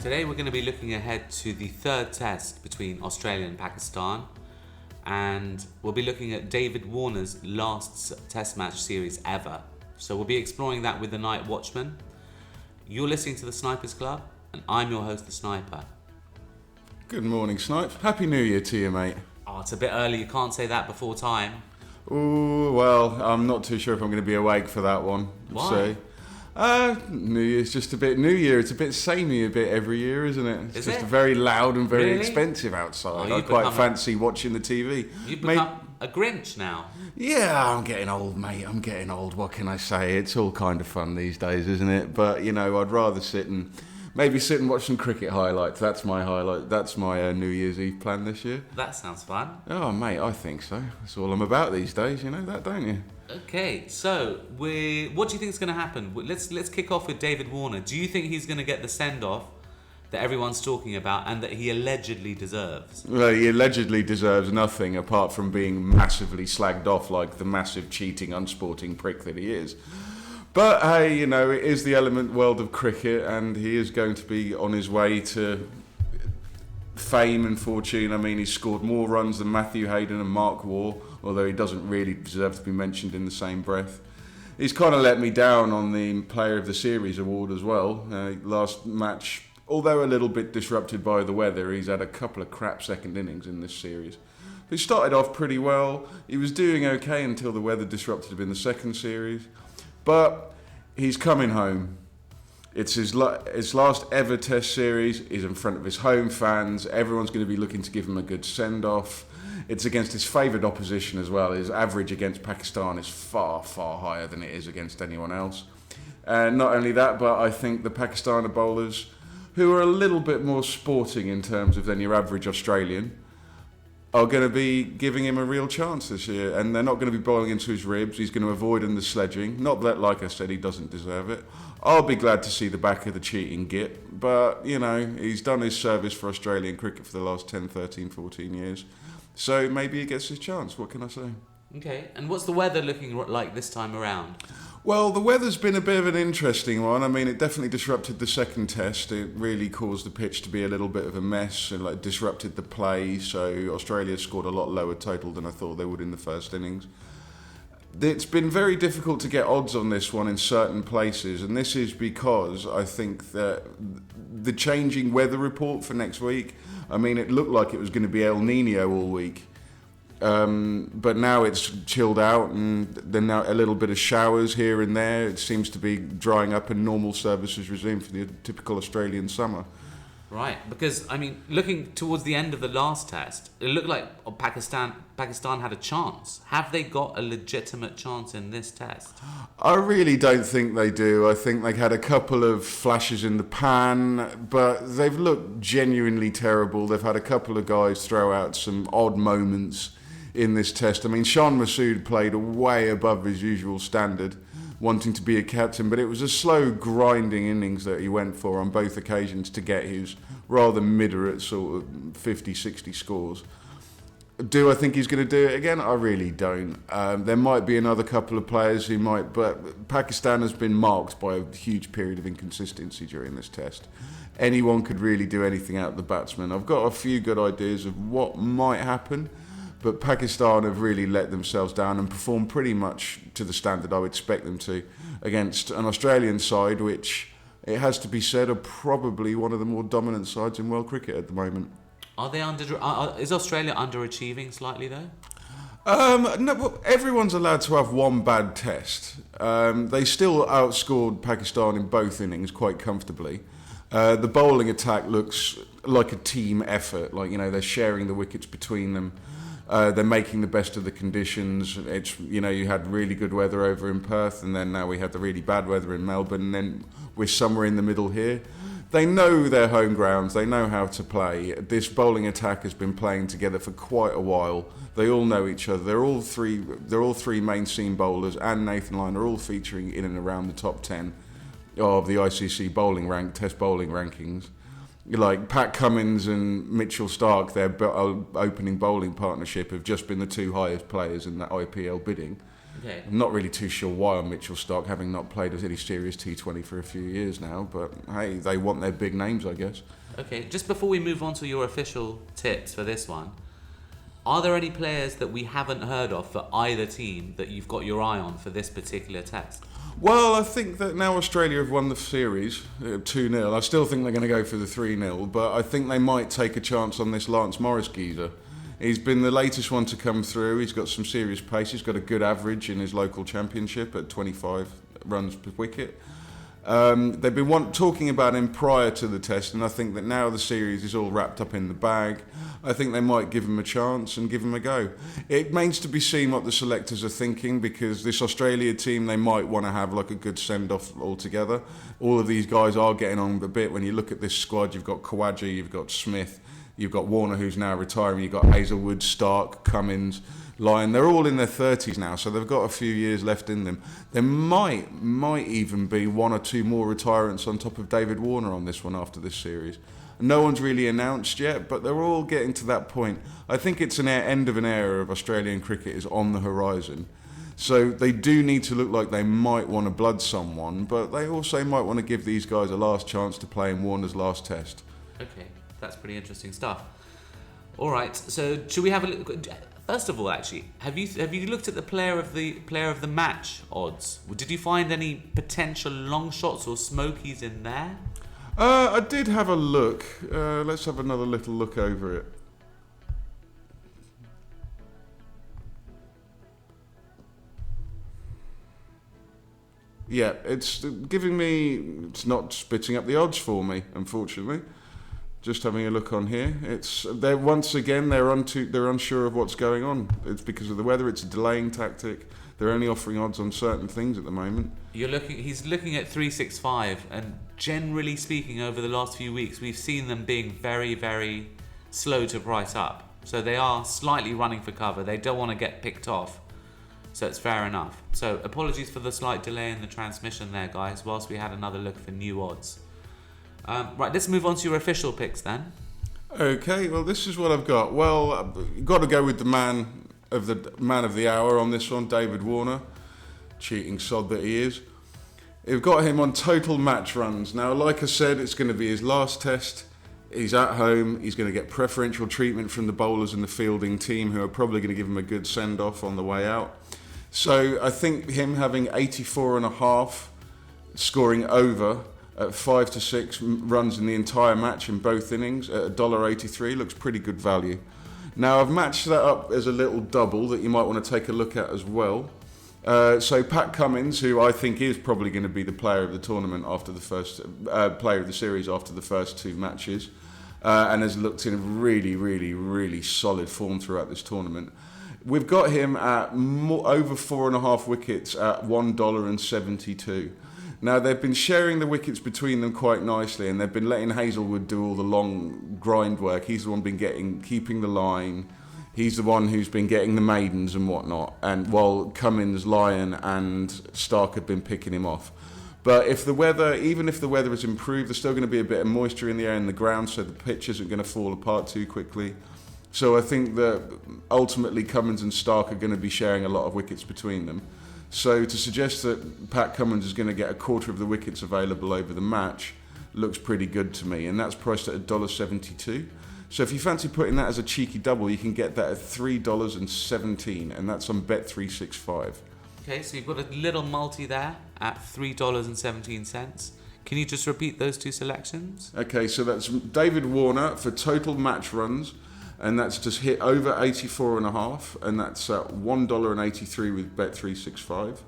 Today we're going to be looking ahead to the third test between Australia and Pakistan, and we'll be looking at David Warner's last test match series ever. So we'll be exploring that with the Night Watchman. You're listening to the Snipers Club, and I'm your host, the Sniper. Good morning, Snipe. Happy New Year to you, mate. Oh, it's a bit early, you can't say that before time. Ooh, well, I'm not too sure if I'm going to be awake for that one. Why? New Year's just a bit... New Year, it's a bit samey a bit every year, isn't it? It's Is just it? very loud and very Really? expensive outside. Oh, I you've quite become fancy watching the TV. You've Mate, become a Grinch now. yeah, I'm getting old, mate. I'm getting old. What can I say? It's all kind of fun these days, isn't it? But, you know, I'd rather sit and watch some cricket highlights. That's my highlight. That's my New Year's Eve plan this year. That sounds fun. Oh, mate, I think so. That's all I'm about these days. You know that, don't you? Okay, so what do you think is going to happen? Let's kick off with David Warner. Do you think he's going to get the send-off that everyone's talking about and that he allegedly deserves? Well, he allegedly deserves nothing apart from being massively slagged off like the massive cheating, unsporting prick that he is. But hey, you know, it is the element world of cricket, and he is going to be on his way to fame and fortune. I mean, he's scored more runs than Matthew Hayden and Mark Waugh, although he doesn't really deserve to be mentioned in the same breath. He's kind of let me down on the Player of the Series award as well. Last match, although a little bit disrupted by the weather, he's had a couple of crap second innings in this series. He started off pretty well. He was doing okay until the weather disrupted him in the second series. But he's coming home. It's his last ever test series. He's in front of his home fans. Everyone's going to be looking to give him a good send-off. It's against his favoured opposition as well. His average against Pakistan is far, far higher than it is against anyone else. And not only that, but I think the Pakistani bowlers, who are a little bit more sporting in terms of than your average Australian, are going to be giving him a real chance this year, and they're not going to be bowling into his ribs. He's going to avoid him the sledging. Not that, like I said, he doesn't deserve it. I'll be glad to see the back of the cheating git, but, you know, he's done his service for Australian cricket for the last 10, 13, 14 years. So maybe he gets his chance. What can I say? Okay, and what's the weather looking like this time around? Well, the weather's been a bit of an interesting one. I mean, it definitely disrupted the second test. It really caused the pitch to be a little bit of a mess and disrupted the play. So Australia scored a lot lower total than I thought they would in the first innings. It's been very difficult to get odds on this one in certain places, and this is because I think that the changing weather report for next week, I mean, it looked like it was going to be El Nino all week. But now it's chilled out, and then now a little bit of showers here and there. It seems to be drying up, and normal services resumed for the typical Australian summer. Right, because, I mean, looking towards the end of the last test, it looked like Pakistan had a chance. Have they got a legitimate chance in this test? I really don't think they do. I think they had a couple of flashes in the pan, but they've looked genuinely terrible. They've had a couple of guys throw out some odd moments in this test. I mean, Shan Masood played way above his usual standard, wanting to be a captain, but it was a slow, grinding innings that he went for on both occasions to get his rather moderate sort of 50, 60 scores. Do I think he's going to do it again? I really don't. There might be another couple of players who might, but Pakistan has been marked by a huge period of inconsistency during this test. Anyone could really do anything out of the batsman. I've got a few good ideas of what might happen, but Pakistan have really let themselves down and performed pretty much to the standard I would expect them to against an Australian side, which, it has to be said, are probably one of the more dominant sides in world cricket at the moment. Are they is Australia underachieving slightly though? No, well, everyone's allowed to have one bad test. They still outscored Pakistan in both innings quite comfortably. The bowling attack looks like a team effort, like, you know, they're sharing the wickets between them. They're making the best of the conditions. It's, you know, you had really good weather over in Perth, and then now we had the really bad weather in Melbourne, and then we're somewhere in the middle here. They know their home grounds. They know how to play. This bowling attack has been playing together for quite a while. They all know each other. They're all three main seam bowlers, and Nathan Lyon are all featuring in and around the top 10 of the ICC test bowling rankings. Like Pat Cummins and Mitchell Starc, their opening bowling partnership, have just been the two highest players in that IPL bidding. Okay. I'm not really too sure why on Mitchell Starc, having not played any serious T20 for a few years now, but hey, they want their big names, I guess. Okay, just before we move on to your official tips for this one, are there any players that we haven't heard of for either team that you've got your eye on for this particular test? Well, I think that now Australia have won the series 2-0. I still think they're going to go for the 3-0, but I think they might take a chance on this Lance Morris geezer. He's been the latest one to come through. He's got some serious pace. He's got a good average in his local championship at 25 runs per wicket. They've been talking about him prior to the test, and I think that now the series is all wrapped up in the bag. I think they might give him a chance and give him a go. It remains to be seen what the selectors are thinking, because this Australia team, they might want to have like a good send-off altogether. All of these guys are getting on a bit. When you look at this squad, you've got Khawaja, you've got Smith, you've got Warner, who's now retiring, you've got Hazelwood, Starc, Cummins, Lyon. They're all in their 30s now, so they've got a few years left in them. There might even be one or two more retirements on top of David Warner on this one after this series. No one's really announced yet, but they're all getting to that point. I think it's an end of an era of Australian cricket is on the horizon. So they do need to look like they might want to blood someone, but they also might want to give these guys a last chance to play in Warner's last test. Okay, that's pretty interesting stuff. All right, so should we have a look? First of all, actually, have you looked at the player of the match odds? Did you find any potential long shots or smokies in there? I did have a look. Let's have another little look over it. Yeah, it's not spitting up the odds for me, unfortunately. Just having a look on here, they're unsure of what's going on. It's because of the weather. It's a delaying tactic. They're only offering odds on certain things at the moment. He's looking at 365, and generally speaking, over the last few weeks, we've seen them being very, very slow to price up. So they are slightly running for cover. They don't want to get picked off. So it's fair enough. So apologies for the slight delay in the transmission there, guys, whilst we had another look for new odds. Right, let's move on to your official picks then. Okay, well, this is what I've got. Well, you've got to go with the man of the hour on this one, David Warner. Cheating sod that he is. You've got him on total match runs. Now, like I said, it's going to be his last test. He's at home. He's going to get preferential treatment from the bowlers and the fielding team, who are probably going to give him a good send-off on the way out. So I think him having 84.5, scoring over at 5 to 6 runs in the entire match in both innings at $1.83 looks pretty good value. Now, I've matched that up as a little double that you might want to take a look at as well. So Pat Cummins, who I think is probably going to be the player of the tournament after the first player of the series after the first two matches, and has looked in really, really, really solid form throughout this tournament. We've got him at over 4.5 wickets at $1.72. Now, they've been sharing the wickets between them quite nicely, and they've been letting Hazelwood do all the long grind work. He's the one keeping the line. He's the one who's been getting the maidens and whatnot, and while Cummins, Lyon and Starc have been picking him off. But even if the weather has improved, there's still going to be a bit of moisture in the air and the ground, so the pitch isn't going to fall apart too quickly. So I think that ultimately Cummins and Starc are going to be sharing a lot of wickets between them. So to suggest that Pat Cummins is going to get a quarter of the wickets available over the match looks pretty good to me, and that's priced at $1.72. So if you fancy putting that as a cheeky double, you can get that at $3.17, and that's on Bet365. Okay, so you've got a little multi there at $3.17. Can you just repeat those two selections? Okay, so that's David Warner for total match runs, and that's just hit over 84.5, and that's at $1.83 with Bet365.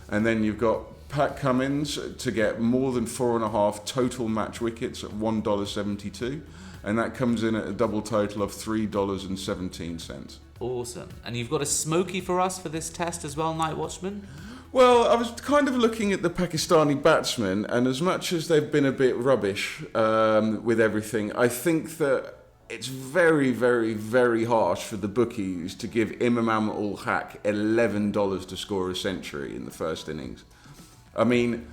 And then you've got Pat Cummins to get more than 4.5 total match wickets at $1.72, and that comes in at a double total of $3.17. Awesome. And you've got a smoky for us for this test as well, Night Watchman? Well, I was kind of looking at the Pakistani batsmen, and as much as they've been a bit rubbish with everything, I think that it's very, very, very harsh for the bookies to give Imam-ul-Haq $11 to score a century in the first innings. I mean,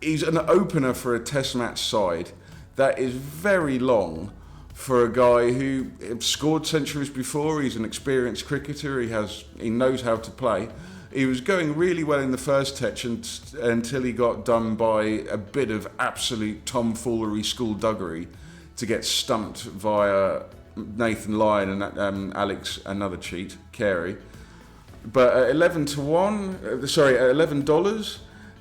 he's an opener for a test match side. That is very long for a guy who scored centuries before. He's an experienced cricketer. He knows how to play. He was going really well in the first test until he got done by a bit of absolute tomfoolery skullduggery to get stumped via Nathan Lyon and Alex, another cheat, Carey. But at $11,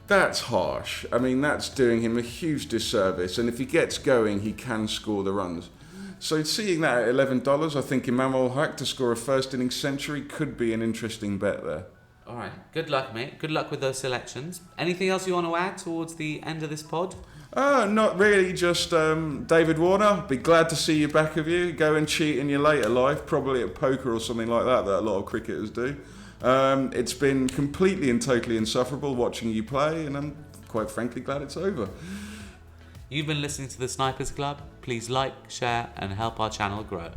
that's harsh. I mean, that's doing him a huge disservice. And if he gets going, he can score the runs. So seeing that at $11, I think Emmanuel Haq to score a first innings century could be an interesting bet there. All right. Good luck, mate. Good luck with those selections. Anything else you want to add towards the end of this pod? Not really, just David Warner, be glad to see you back of you. Go and cheat in your later life, probably at poker or something like that a lot of cricketers do. It's been completely and totally insufferable watching you play, and I'm quite frankly glad it's over. You've been listening to the Snipers Club. Please like, share and help our channel grow.